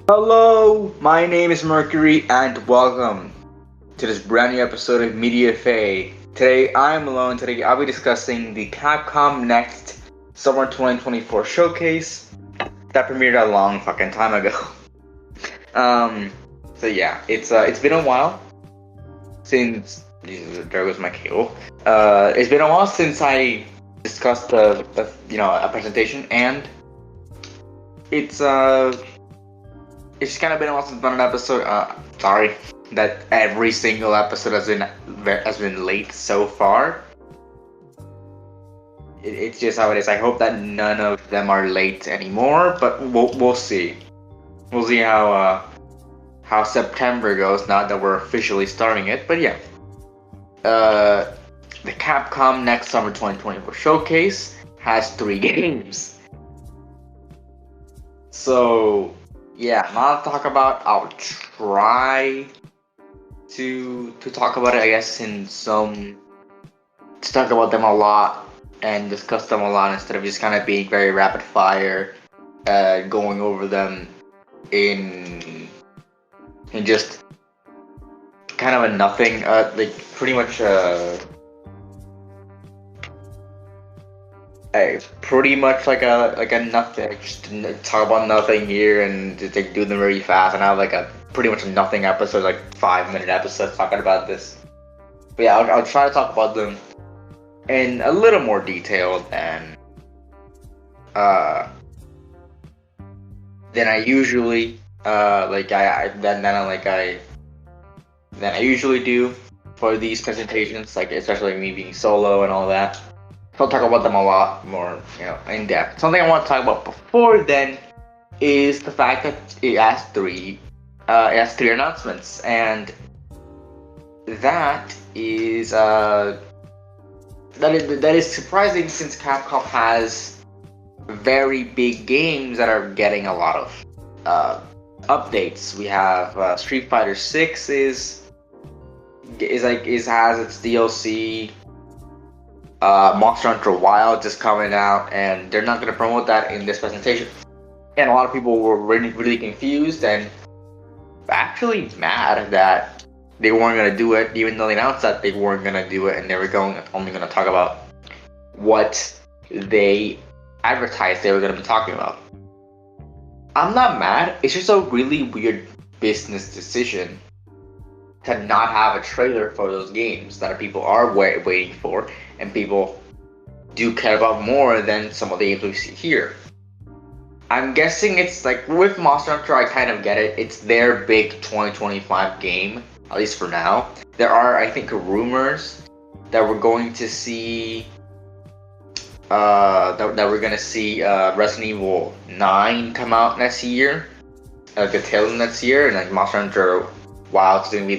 Hello, my name is Mercury, and welcome to this brand new episode of Media Faye. Today, I'm alone. Today, I'll be discussing the Capcom Next Summer 2024 showcase that premiered a long fucking time ago. So yeah, it's been a while since there goes my cable. It's been a while since I discussed a presentation, and it's it's kind of been a while since I've done an episode. Sorry that every single episode has been late so far. It's just how it is. I hope that none of them are late anymore, but we'll see. We'll see how September goes now that we're officially starting it. But yeah, the Capcom Next Summer 2024 showcase has 3 games. So yeah, not to talk about. I'll try to talk about it, I guess, to talk about them a lot and discuss them a lot instead of just kind of being very rapid fire, going over them in just kind of a nothing, like pretty much pretty much like a nothing. Just talk about nothing here and just like do them very fast, and have like a pretty much a nothing episode, like 5 minute episodes talking about this. But yeah, I'll try to talk about them in a little more detail uh than I usually than I usually do for these presentations, like especially me being solo and all that. I'll talk about them a lot more, in depth. Something I want to talk about before then is the fact that it has three announcements, and that is that is surprising since Capcom has very big games that are getting a lot of updates. We have Street Fighter 6 has its DLC. Monster Hunter Wild is coming out, and they're not going to promote that in this presentation. And a lot of people were really, really confused and actually mad that they weren't going to do it, even though they announced that they weren't going to do it, and they were only going to talk about what they advertised they were going to be talking about. I'm not mad. It's just a really weird business decision to not have a trailer for those games that people are waiting for, and people do care about more than some of the games we see here. I'm guessing it's like with Monster Hunter, I kind of get it. It's their big 2025 game, at least for now. There are, I think, rumors that we're going to see Resident Evil 9 come out next year, the tail end next year, and like Monster Hunter Wild is going to be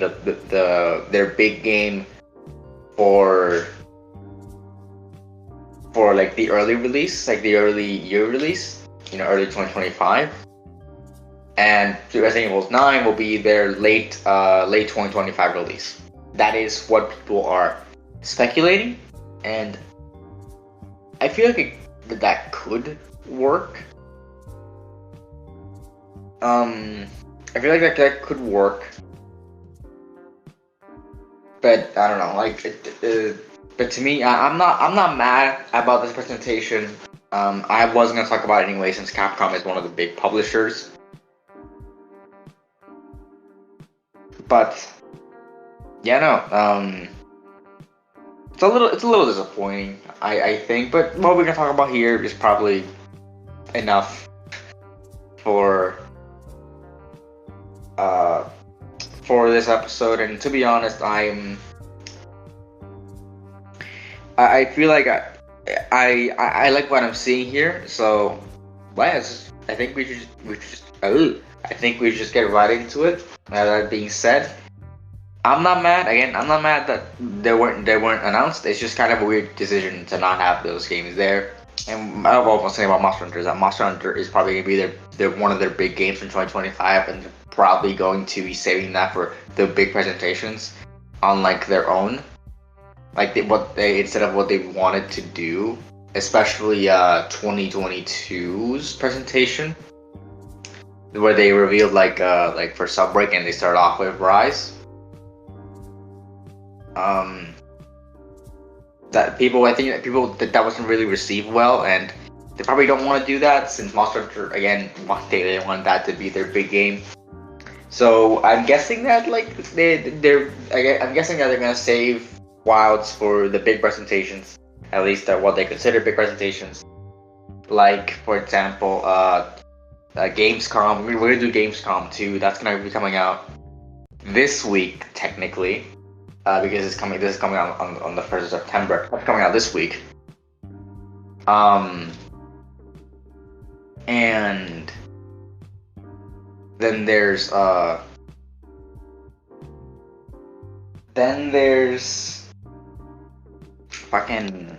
their big game for like the early release, like the early year release, early 2025. And Resident Evil 9 will be their late 2025 release. That is what people are speculating, and I feel like that could work. I feel like that could work, but I don't know. But to me, I'm not mad about this presentation. I was gonna talk about it anyway, since Capcom is one of the big publishers. But yeah, no. It's a little disappointing, I think. But what we're gonna talk about here is probably enough for this episode. And to be honest, I feel like I like what I'm seeing here. So, I think we should just get right into it. That being said, I'm not mad. Again, I'm not mad that they weren't announced. It's just kind of a weird decision to not have those games there. And I was saying about Monster Hunter is that Monster Hunter is probably going to be their one of their big games in 2025, and they're probably going to be saving that for the big presentations on like their own, like instead of what they wanted to do, especially 2022's presentation. where they revealed like for Sunbreak and they started off with Rise. That people, I think that people that wasn't really received well, and they probably don't want to do that since Monster Hunter again they want that to be their big game. So I'm guessing that like I'm guessing that they're gonna save Wilds for the big presentations, at least what they consider big presentations. Like for example, Gamescom. We're gonna do Gamescom too. That's gonna be coming out this week technically, because it's coming. This is coming out on the 1st of September. That's coming out this week. And then there's fucking,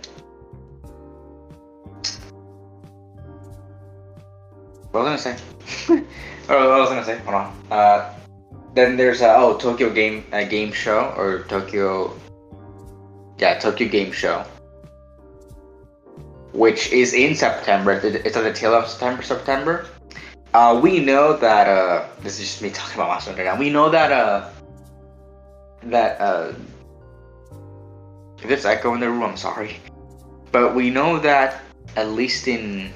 what was I gonna say? What was I gonna say? Hold on. Then there's Tokyo Game Show, or Tokyo Game Show, which is in September. It's at the tail of September. We know that this is just me talking about Monster Hunter now. We know that if there's echo in the room, I'm sorry, but we know that at least in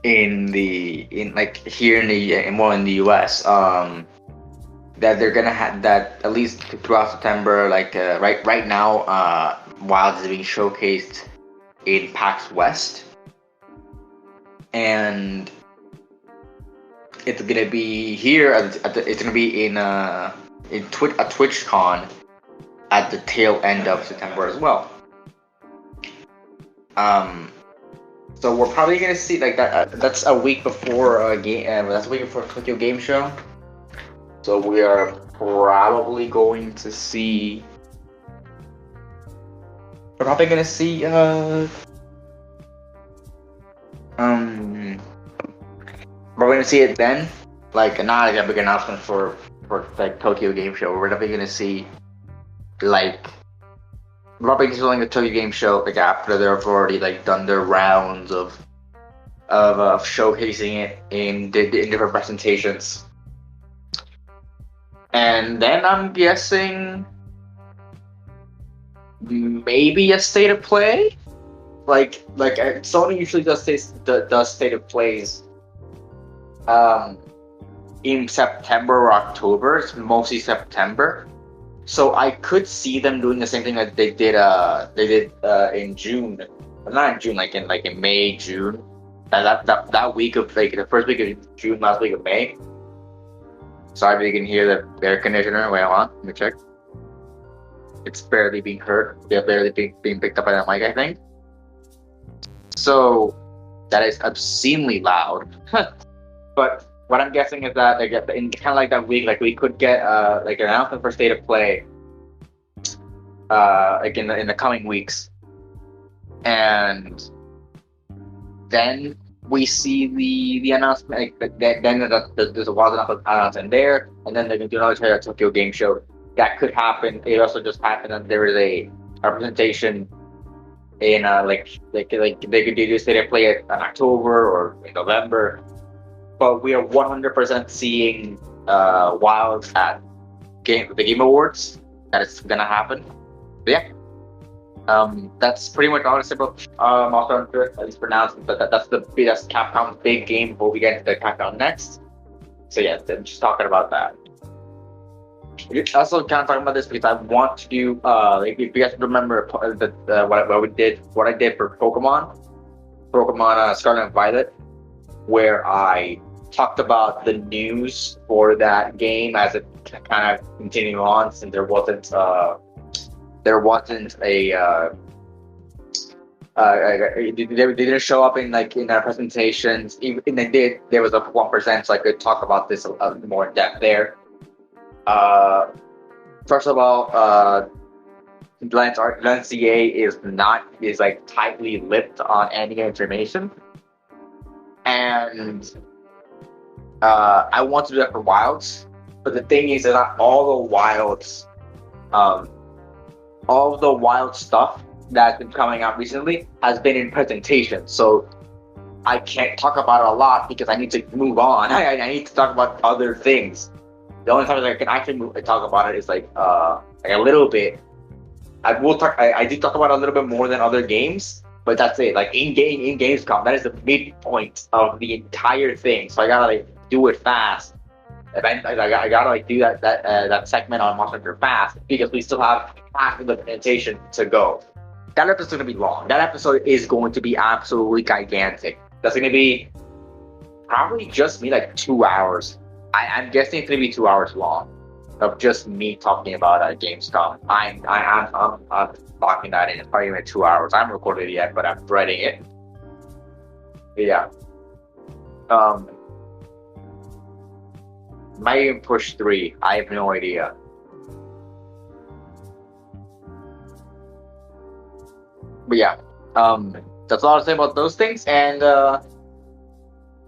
here in the US, that they're gonna have that at least throughout September. Right now, Wilds is being showcased in PAX West, and it's gonna be here. It's gonna be in a TwitchCon at the tail end of September as well. So we're probably gonna see like that. That's a week before That's a week before Tokyo Game Show. So we are probably going to see. We're probably gonna see. We're gonna see it then. Like not like a big announcement for like Tokyo Game Show. We're probably gonna see like. Probably doing the Tokyo Game Show like after they've already like done their rounds of showcasing it in different presentations, and then I'm guessing maybe a state of play, like Sony usually does state of plays in September or October. It's mostly September. So I could see them doing the same thing that they did in June, not in June, like in May, June, that week of like the first week of June, last week of May. Sorry if you can hear the air conditioner. Wait, hold on, let me check. It's barely being heard. They're barely being picked up by that mic, I think. So that is obscenely loud. But what I'm guessing is that in kind of like that week, like we could get like an announcement for state of play, like in the coming weeks, and then we see the announcement. Like, then there's a wild enough announcement there, and then they're gonna do another trailer at Tokyo Game Show. That could happen. It also just happened that there is a presentation in like they could do state of play in October or in November. But we are 100% seeing Wilds at the Game Awards. That is gonna happen. But yeah, that's pretty much all I say about Monster Hunter, at least for now. But that's Capcom's big game before we get into the Capcom Next. So yeah, I'm just talking about that. Also, kind of talking about this because I want to do. If you guys remember what I did for Pokemon Scarlet and Violet, where I talked about the news for that game as it kind of continued on, since there wasn't a they didn't show up in our presentations. Even they did, there was a 1%, so I could talk about this more in depth there. First of all, Lancia is like tightly lipped on any information. And I want to do that for Wilds, but the thing is that not all the Wilds, all of the Wild stuff that's been coming out recently has been in presentation. So I can't talk about it a lot because I need to move on. I need to talk about other things. The only time that I can actually talk about it is like a little bit. I will talk. I do talk about it a little bit more than other games, but that's it. Like in Gamescom, that is the midpoint of the entire thing. So I gotta like do it fast. I gotta like do that segment on Monster Hunter fast because we still have half of the presentation to go. That episode's gonna be long. That episode is going to be absolutely gigantic. That's gonna be probably just me like 2 hours. I'm guessing it's gonna be 2 hours long of just me talking about Gamescom. I'm talking that in. It's probably even 2 hours. I haven't recorded it yet, but I'm writing it. But yeah. Might even push 3. I have no idea. But yeah, that's all I'll say about those things. And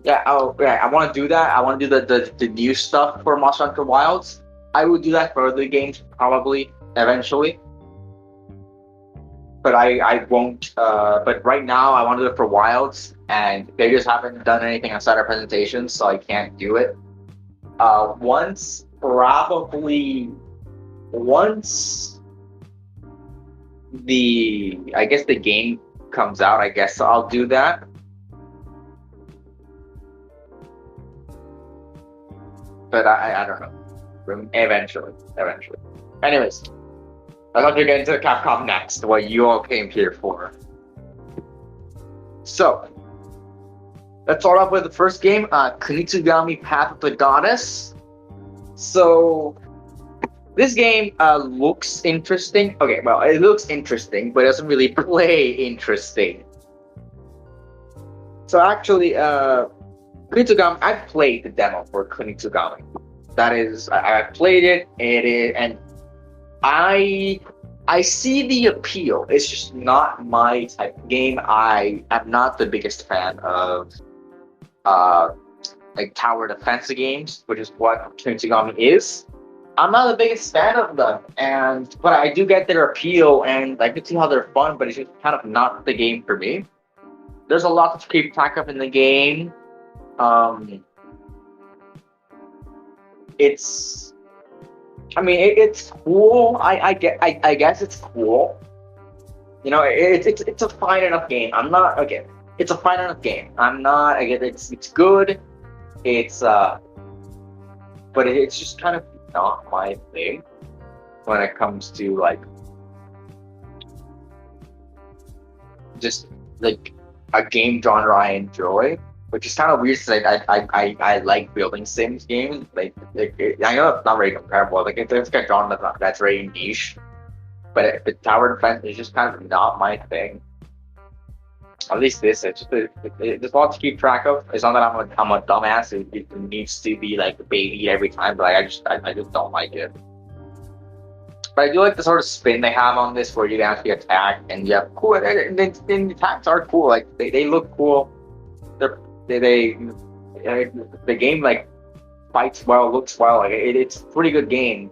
yeah, I want to do that. I want to do the new stuff for Monster Hunter Wilds. I would do that for other games probably eventually, but I won't. But right now, I want to do it for Wilds, and they just haven't done anything outside of presentations, so I can't do it. Once I guess the game comes out, I guess I'll do that. But I don't know. Eventually. Anyways, I'd like to get into Capcom Next, what you all came here for. So, let's start off with the first game, Kunitsugami Path of the Goddess. So, this game looks interesting. Okay, well, it looks interesting, but it doesn't really play interesting. So actually, Kunitsugami, I played the demo for Kunitsugami. That is, I played it, and I see the appeal. It's just not my type of game. I am not the biggest fan of like tower defense games, which is what Kunitsugami is. I'm not the biggest fan of them, but I do get their appeal, and I can see how they're fun, but it's just kind of not the game for me. There's a lot to keep track of in the game. It's cool. I guess it's cool. You know, it's a fine enough game. It's a fine enough game. It's good. But it's just kind of not my thing when it comes to like just like a game genre I enjoy, which is kind of weird because I like building sims games. I know it's not very comparable. Like it's like a genre that's very niche, but the tower defense is just kind of not my thing. At least there's a lot to keep track of. It's not that I'm a dumbass who needs to be like babied every time, but I just don't like it. But I do like the sort of spin they have on this, where you can actually attack, and you have cool. And the attacks are cool. Like they look cool. The game like fights well, looks well. Like it's a pretty good game.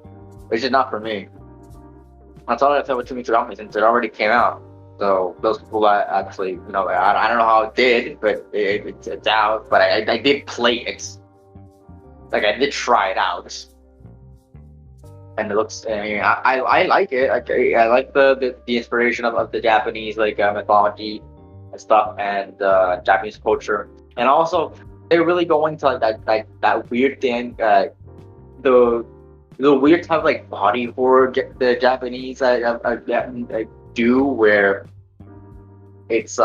It's just not for me. That's all I have to say with Kunitsugami since it already came out. So those people that actually, you know, I don't know how it did, but it's out. But I did play it. Like I did try it out, and it looks. I like it. I like the inspiration of the Japanese like mythology and stuff, and Japanese culture, and also they're really going to like that weird thing. The weird type of like body horror the Japanese do, where it's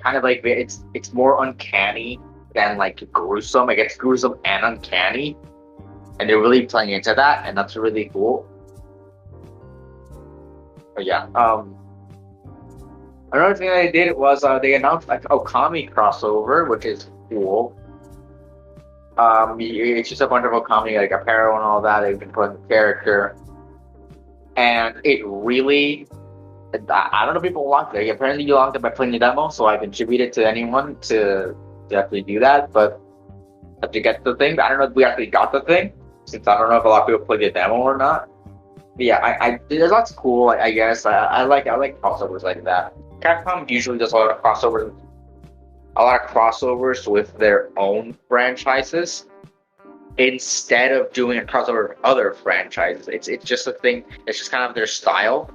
kind of like it's more uncanny than like gruesome. Like it's gruesome and uncanny, and they're really playing into that, and that's really cool. But yeah, another thing they did was they announced like Okami crossover, which is cool. It's just a bunch of Okami like apparel and all that they've been putting the character. And it really, I don't know if people locked it. Apparently you locked it by playing the demo, so I contributed to anyone to actually do that. But to get the thing, I don't know if we actually got the thing, since I don't know if a lot of people played the demo or not. But yeah, that's cool. I guess I like crossovers like that. Capcom usually does a lot of crossovers with their own franchises instead of doing a crossover with other franchises. It's just a thing. It's just kind of their style.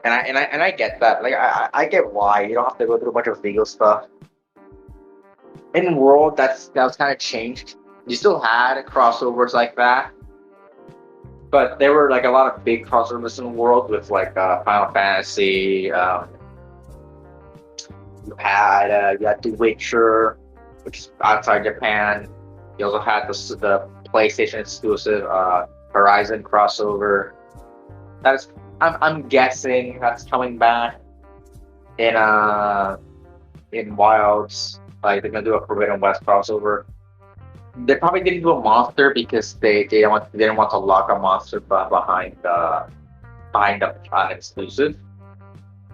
And I get that. Like I get why you don't have to go through a bunch of legal stuff. In World, that was kind of changed. You still had crossovers like that, but there were like a lot of big crossovers in the World with like Final Fantasy. You had The Witcher, which is outside Japan. You also had the PlayStation exclusive Horizon crossover. That's I'm guessing that's coming back in Wilds. Like they're gonna do a Forbidden West crossover. They probably didn't do a monster because they didn't want to lock a monster behind an exclusive.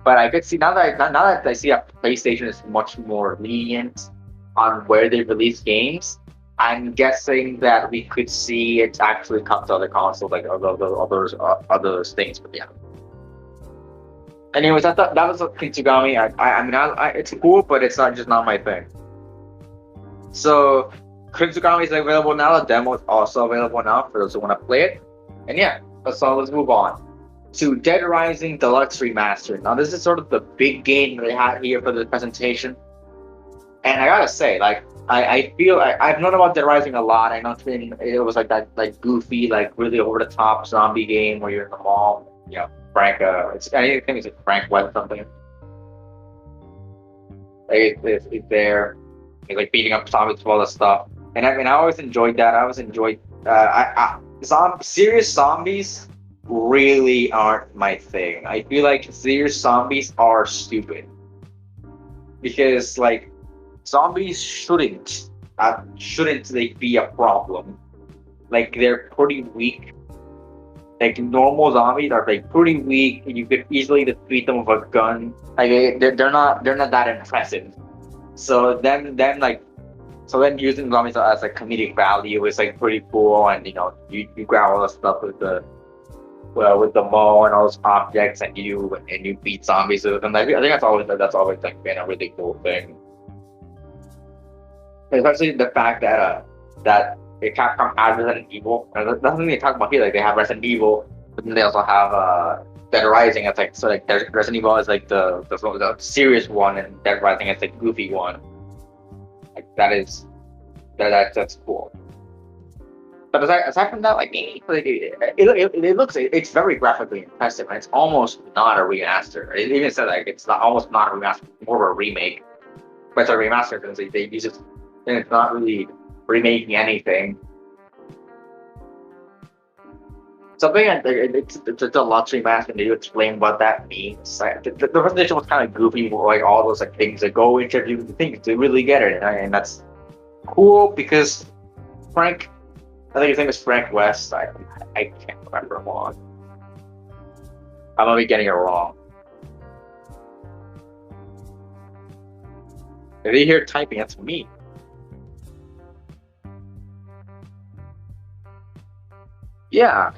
But I could see now that I see a PlayStation is much more lenient on where they release games. I'm guessing that we could see it actually come to other consoles like other things. But yeah. Anyways, I thought that was a Kitsugami. I mean, it's cool, but it's not my thing. So, Kitsugami is available now. The demo is also available now for those who want to play it. And yeah, let's move on to Dead Rising Deluxe Remastered. Now, this is sort of the big game that they had here for the presentation. And I gotta say, like, I feel I've known about Dead Rising a lot. I know it was like that, like goofy, like really over the top zombie game where you're in the mall. You know, Frank. I think it's like Frank West something. Like it's there. He's like beating up zombies with all that stuff. And I mean, I always enjoyed that. I always enjoyed. Serious zombies really aren't my thing. I feel like serious zombies are stupid because like zombies shouldn't they be a problem? Like they're pretty weak. Like normal zombies are like pretty weak. You could easily defeat them with a gun. Like they're not that impressive. So then using zombies as like comedic value is like pretty cool, and you know you grab all the stuff with the mo and all those objects, and you beat zombies with them. I think that's always like been a really cool thing. Especially the fact that Capcom has Resident Evil. And that's something they talk about here. Like they have Resident Evil, but then they also have Dead Rising. It's like so like Resident Evil is like the serious one, and Dead Rising is like goofy one. Like that's cool. But aside from that, like it looks it's very graphically impressive, and it's almost not a remaster. It even said like it's almost not a remaster, more of a remake. But it's a remaster because they use it, and it's not really remaking anything. Something it's a luxury master, and they explain what that means. Like, the presentation was kind of goofy, like all those like things that go into the things to really get it, and that's cool because Frank. I think his name is Frank West. I can't remember him on. I might be getting it wrong. If you hear typing, that's me. Yeah.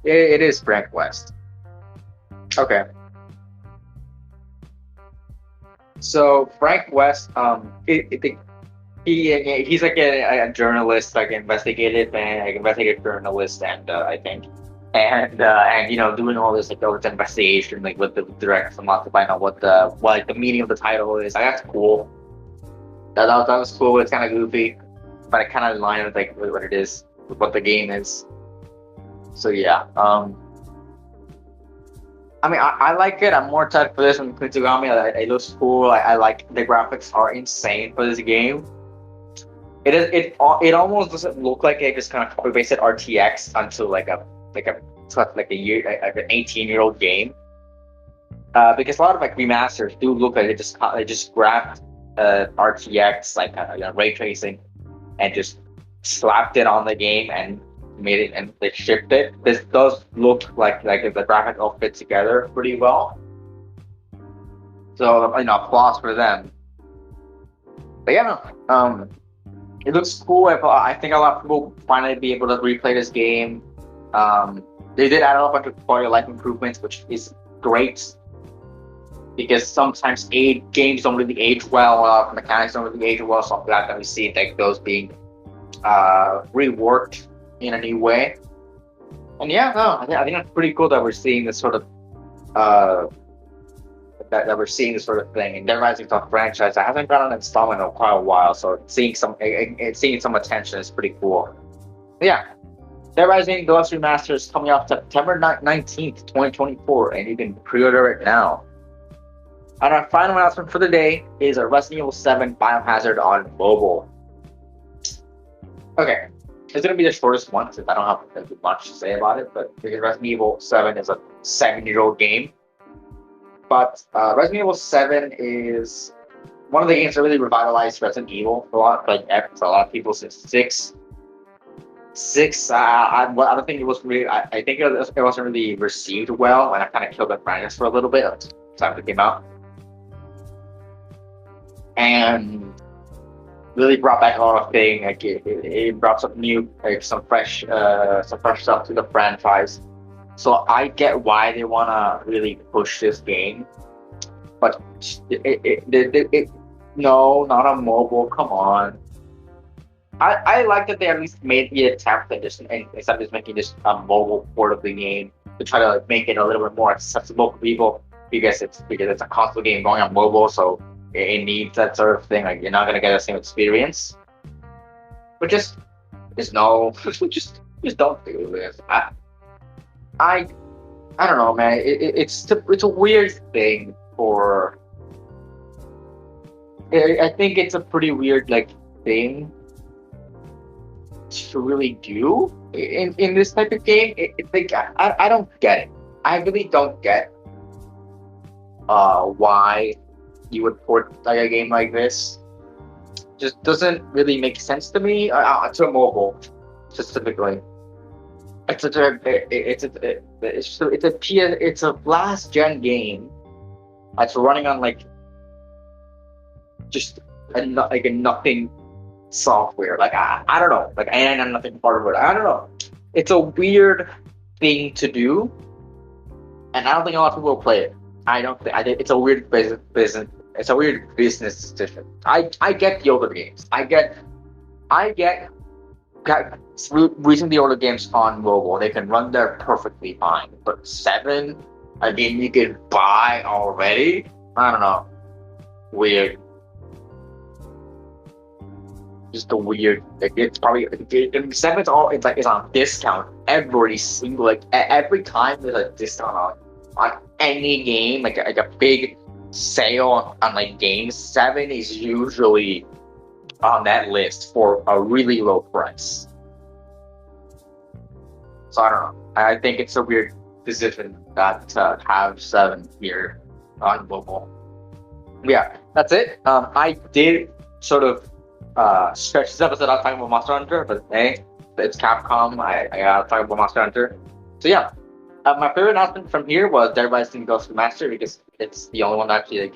It is Frank West. Okay. So Frank West, he's like a journalist, like investigative journalist, and I think, and you know, doing all this like this investigation, like with the directors and lots to find out what the meaning of the title is. Like, that's cool. That was cool. It's kind of goofy, but it kind of aligns with like what it is, with what the game is. So yeah. I mean, I like it. I'm more excited for this than Kitsugami. It looks cool. I like the graphics are insane for this game. It almost doesn't look like it just kind of copy pasted RTX onto like an 18-year-old game. Because a lot of like remasters do look like they just grabbed RTX like ray tracing and just slapped it on the game and made it and they shipped it. This does look like the graphics all fit together pretty well. So applause for them. But yeah, no, it looks cool. I think a lot of people finally be able to replay this game. They did add a bunch of quality of life improvements, which is great because sometimes games don't really age well, mechanics don't really age well. So I'm glad that we see like those being reworked in a new way. And yeah, no, I think that's pretty cool that we're seeing this sort of uh, that we're seeing this sort of thing. And Dead Rising is a franchise that hasn't gotten an installment in quite a while, so seeing some attention is pretty cool. But yeah, Dead Rising Deluxe Remaster is coming out September 19th, 2024, and you can pre-order it now. And our final announcement for the day is a Resident Evil 7 Biohazard on mobile. Okay, it's gonna be the shortest one since I don't have much to say about it, but because Resident Evil 7 is a 7-year-old game. But Resident Evil 7 is one of the games that really revitalized Resident Evil for a lot of people since 6. I don't think it was really. I think it wasn't really received well, and I kind of killed the franchise for a little bit at the time it came out, and really brought back a lot of things. Like it brought some new, like some fresh stuff to the franchise. So I get why they wanna really push this game, but no, not on mobile. Come on. I like that they at least made the attempt and instead of just making this a mobile port of the game to try to make it a little bit more accessible for people because it's a console game going on mobile, so it needs that sort of thing. Like you're not gonna get the same experience. But just no, just don't do this. I don't know, man. It's a weird thing for. I think it's a pretty weird thing to really do in this type of game. I don't get it. I really don't get why you would port a game like this. Just doesn't really make sense to me. To a mobile specifically. It's a last gen game that's running on just a nothing software. I don't know. And I'm nothing part of it. I don't know. It's a weird thing to do, and I don't think a lot of people will play it. I think it's a weird business. It's a weird business decision. I get the older games. I get recently older games on mobile. They can run there perfectly fine. But 7, a game you can buy already. I don't know. Weird. Just a weird. It's probably 7's it's on discount every single every time there's a discount on any game like a big sale on games. 7 is usually on that list for a really low price. So I don't know. I think it's a weird decision that to have 7 here on mobile. Yeah, that's it. I did sort of stretch this episode out talking about Monster Hunter, but hey, it's Capcom. I gotta talk about Monster Hunter. So yeah, my favorite announcement from here was Dead Rising Ghost Master because it's the only one that actually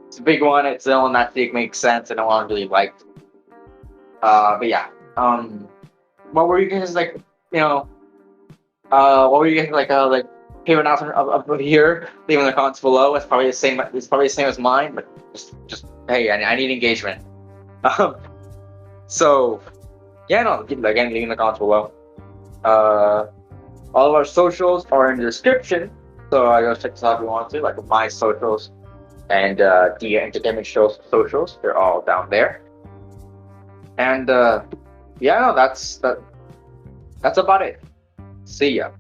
it's a big one. It's the only one that actually makes sense and the one I really liked. But yeah, what were you guys what were you guys favorite announcement of here? Leave in the comments below. It's probably the same. It's probably the same as mine, but just hey, I need engagement. So yeah, no, again, leave in the comments below. All of our socials are in the description, so I go check this out if you want to, like my socials and the entertainment show's socials. They're all down there. And yeah, no, that's about it. See ya.